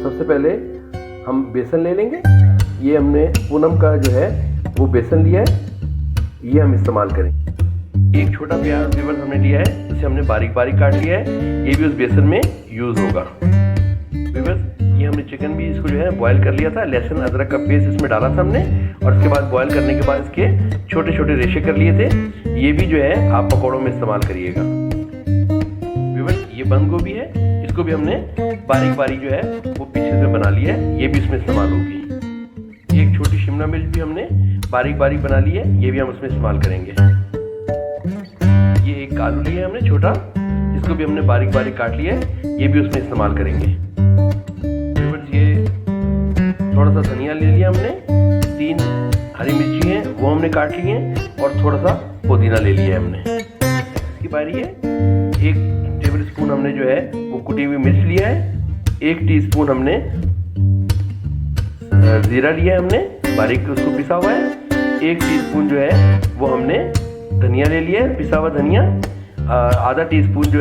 सबसे पहले हम बेसन ले लेंगे। ये हमने पूनम का जो है वो बेसन लिया है, ये हम इस्तेमाल करेंगे। एक छोटा प्याज व्यूअर्स हमने लिया है, इसे हमने बारीक बारीक काट लिया है, ये भी उस बेसन में यूज़ होगा। व्यूअर्स ये हमने चिकन भी इसको जो है बॉयल कर लिया था, लहसुन अदरक का पेस्ट इसमें डाला था हमने, और इसके बाद बॉयल करने के बाद इसके छोटे छोटे रेशे कर लिए थे। ये भी जो है आप पकौड़ों में इस्तेमाल करिएगा। व्यूअर्स ये बंद गोभी है, इसको भी हमने बारीक बारीक जो है वो पीसेस में बना लिया है, ये भी इसमें इस्तेमाल होगी। एक छोटी शिमला मिर्च भी हमने बारीक बारीक बना ली है, ये भी हम उसमें इस्तेमाल करेंगे। ये एक आलू लिया है हमने छोटा, इसको भी हमने बारीक बारीक काट लिया है, ये भी उसमें इस्तेमाल करेंगे। ये थोड़ा सा धनिया ले लिया हमने, 3 हरी मिर्ची है वो हमने काट ली है, और थोड़ा सा पुदीना ले लिया है हमने। इसकी बारी है, 1 टेबल स्पून हमने जो है वो कुटी हुई मिर्च लिया है, 1 टीस्पून हमने जीरा लिया है हमने बारीक उसको पिसा हुआ है, 1 टीस्पून जो है वो हमने धनिया ले लिया है पिसा हुआ धनिया, आधा टीस्पून जो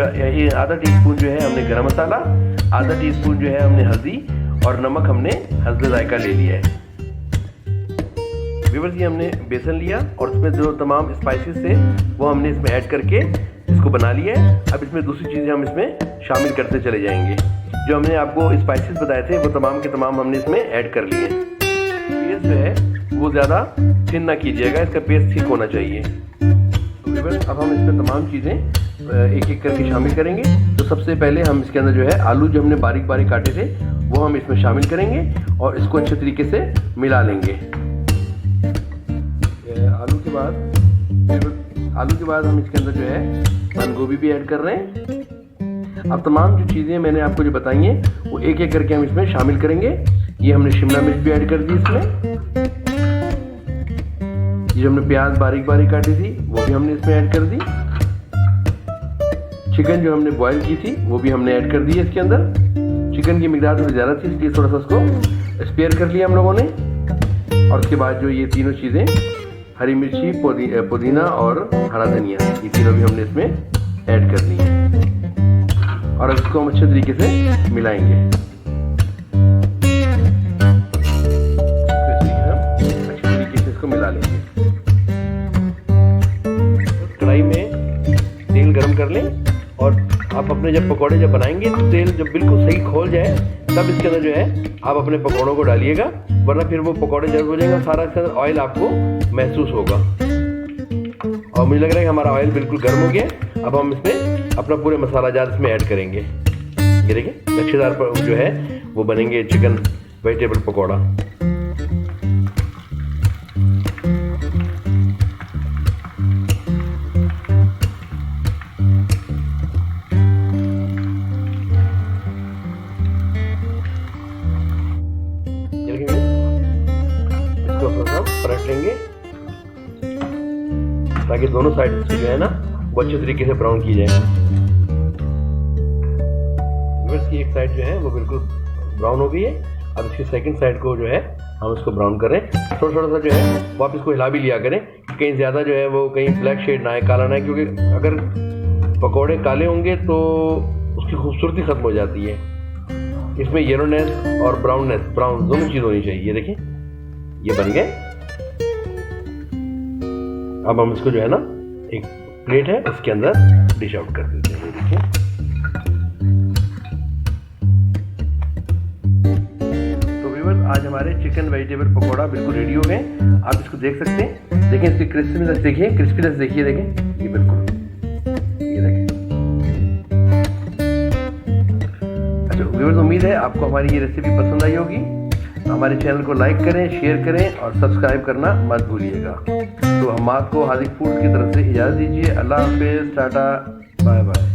है हमने गरम मसाला, आधा टीस्पून जो है हमने हल्दी, और नमक हमने हल्दी जायका ले लिया है। व्यूअर्स ये हमने बेसन लिया और उसमें जो तमाम स्पाइसेस थे वो हमने इसमें ऐड करके इसको बना लिया है। अब इसमें दूसरी चीज़ें हम इसमें शामिल करते चले जाएंगे। जो हमने आपको स्पाइसेस बताए थे वो तमाम के तमाम हमने इसमें ऐड कर लिए। पेस्ट जो है वो ज़्यादा थिन ना कीजिएगा, इसका पेस्ट ठीक होना चाहिए। तो व्यूअर्स अब हम इसमें तमाम चीज़ें एक एक करके शामिल करेंगे। तो सबसे पहले हम इसके अंदर जो है आलू जो हमने बारीक बारीक काटे थे वो हम इसमें शामिल करेंगे और इसको अच्छे तरीके से मिला लेंगे। आलू के बाद हम इसके अंदर जो है बंद गोभी भी ऐड कर रहे हैं। अब तमाम जो चीज़ें मैंने आपको जो बताई हैं वो एक एक करके हम इसमें शामिल करेंगे। ये हमने शिमला मिर्च भी ऐड कर दी इसमें, ये जो हमने प्याज बारीक बारीक काटी थी वो भी हमने इसमें ऐड कर दी, चिकन जो हमने बॉयल की थी वो भी हमने ऐड कर दी है इसके अंदर। चिकन की मिकदार थोड़ी ज़्यादा थी इसलिए थोड़ा सा उसको स्पेयर कर लिया हम लोगों ने। और उसके बाद जो ये तीनों चीज़ें हरी मिर्ची, पुदीना और हरा धनिया, ये तीनों भी हमने इसमें ऐड कर ली है और अब इसको हम अच्छे तरीके से मिलाएंगे। अच्छे तरीके से इसको मिला लेंगे। कढ़ाई में तेल गरम कर लें और आप अपने जब पकौड़े जब बनाएंगे तो तेल जब बिल्कुल सही खोल जाए तब इसके अंदर जो है आप अपने पकौड़ों को डालिएगा, वरना फिर वो पकौड़े जब हो जाएगा सारा इसके अंदर ऑयल आपको महसूस होगा। और मुझे लग रहा है कि हमारा ऑयल बिल्कुल गर्म हो गया। अब हम इसमें अपना पूरे मसाला जार इसमें ऐड करेंगे। ये देखिए लच्छेदार जो है वो बनेंगे चिकन वेजिटेबल पकौड़ा। पलट लेंगे ताकि दोनों साइड से जो है ना वो अच्छे तरीके से ब्राउन की जाए। की एक साइड जो है वो बिल्कुल ब्राउन हो गई है। अब इसकी सेकंड साइड को जो है हम इसको ब्राउन करें। थोड़ा थोड़ा सा जो है वो आप इसको हिला भी लिया करें, कहीं ज़्यादा जो है वो कहीं ब्लैक शेड ना है, काला ना है, क्योंकि अगर पकौड़े काले होंगे तो उसकी खूबसूरती खत्म हो जाती है। इसमें येलोनेस और ब्राउन दोनों चीज़ होनी चाहिए। देखिए ये बन गए। अब हम इसको जो है ना एक प्लेट है उसके अंदर डिश आउट कर देते हैं। देखिए तो व्यूअर्स आज हमारे चिकन वेजिटेबल पकौड़ा बिल्कुल रेडी हो गए। आप इसको देख सकते हैं। देखें इसकी क्रिस्पीनेस देखिए, क्रिस्पीनेस देखिए, देखें ये बिल्कुल ये देखें। अच्छा व्यूअर्स उम्मीद है आपको हमारी ये रेसिपी पसंद आई होगी। हमारे चैनल को लाइक करें, शेयर करें और सब्सक्राइब करना मत भूलिएगा। तो हम आपको हादिक फूड की तरफ से इजाज़त दीजिए। अल्लाह हाफिज़, टाटा, बाय बाय।